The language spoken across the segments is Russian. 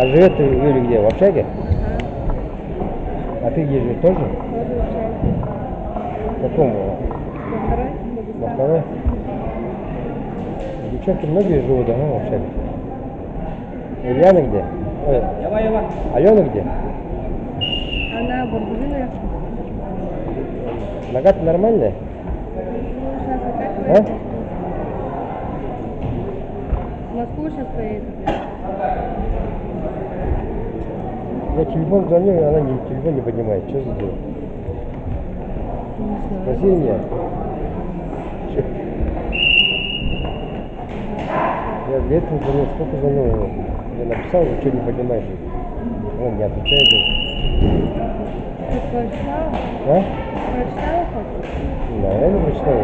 А живет Юля где? В общаге? А ты где живешь? Тоже? Тоже в общаге. В каком? Во второй? Девчонки многие живут, да, в общаге? Ульяна где? Ой. Алена где? Она Барбузина. Нога-то нормальная? Ну, сейчас опять А? поедет. В Москву сейчас поедет. Я телефон звоню, она телефон не поднимает. Что за дело? Не Спроси знаю. меня. Я для этого звонил, сколько звонил ему. Я написал, что не поднимаешь. Он не отвечает. Ты прочитала? А? Прочитала хоть? Да, я не прочитал.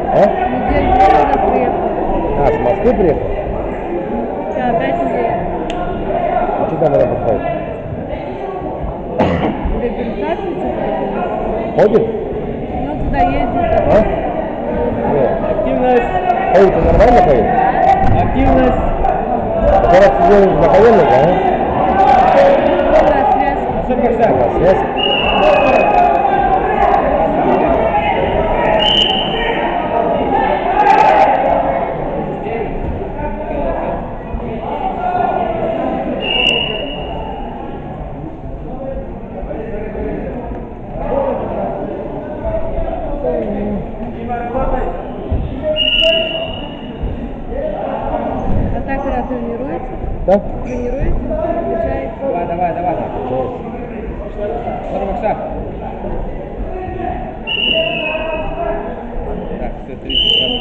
А? Неделю назад приехал. А, с Москвы приехал? Что, опять неделю? А что там она подходит? Реабилитацию что-то? Ходит? Ну, туда ездит. А? Нет. Активность. Ходит-то нормально ходит? Активность. Это раз сидел на коленях, да? На связке. На связь. А так она тренируется? Да? Тренируется? Обучается? Давай. Сорок. Так, все, 30 раз.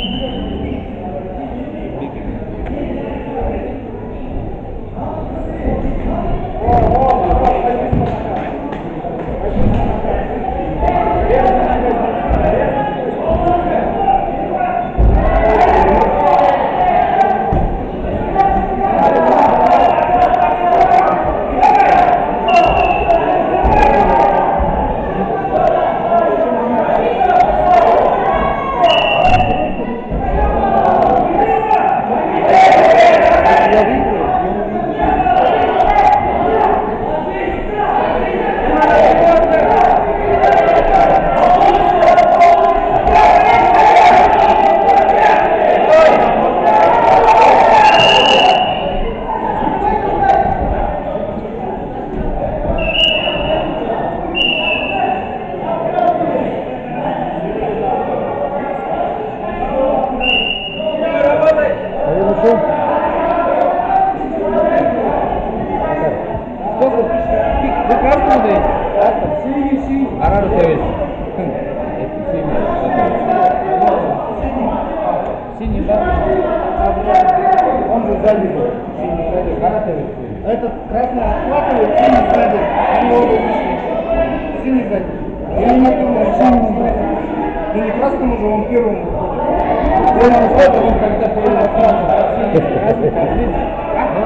Этот красный отхватывает, синий сзади. Синий сзади. Я не думаю, синий сзади. Ну не красному же, он первым выходит. Он отхватывает, он когда первым отхватывает.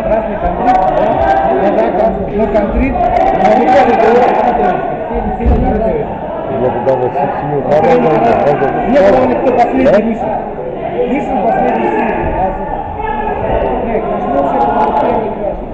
Красный контрит, да? Ну контрит, но выходит, синий отхватывает. Я бы даже семью Нет, он никто последний вышел. Вышел последний синий. Нет, коснулся, первый красный.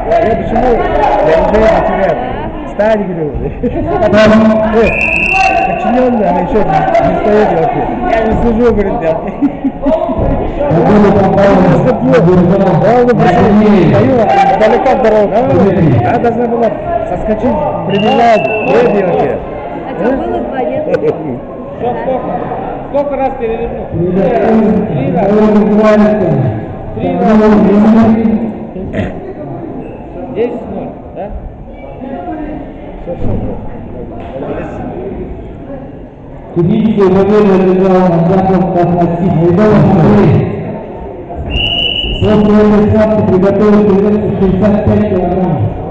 Я почему? Я уже на тебя. Стань, говорю. Подчиненная, она еще не стоит вообще. Я не служу, говорит, да. Стою, далеко дорога. Она должна была соскочить, прибежать, беги вообще. А что, было 2 лет? Сколько раз перевернул? 3 раза. 3 раза. 10-0, да? Финическую победу одержал Назаров Космосит. Рядом смотри. После этой схватки приготовить 65 килограммов.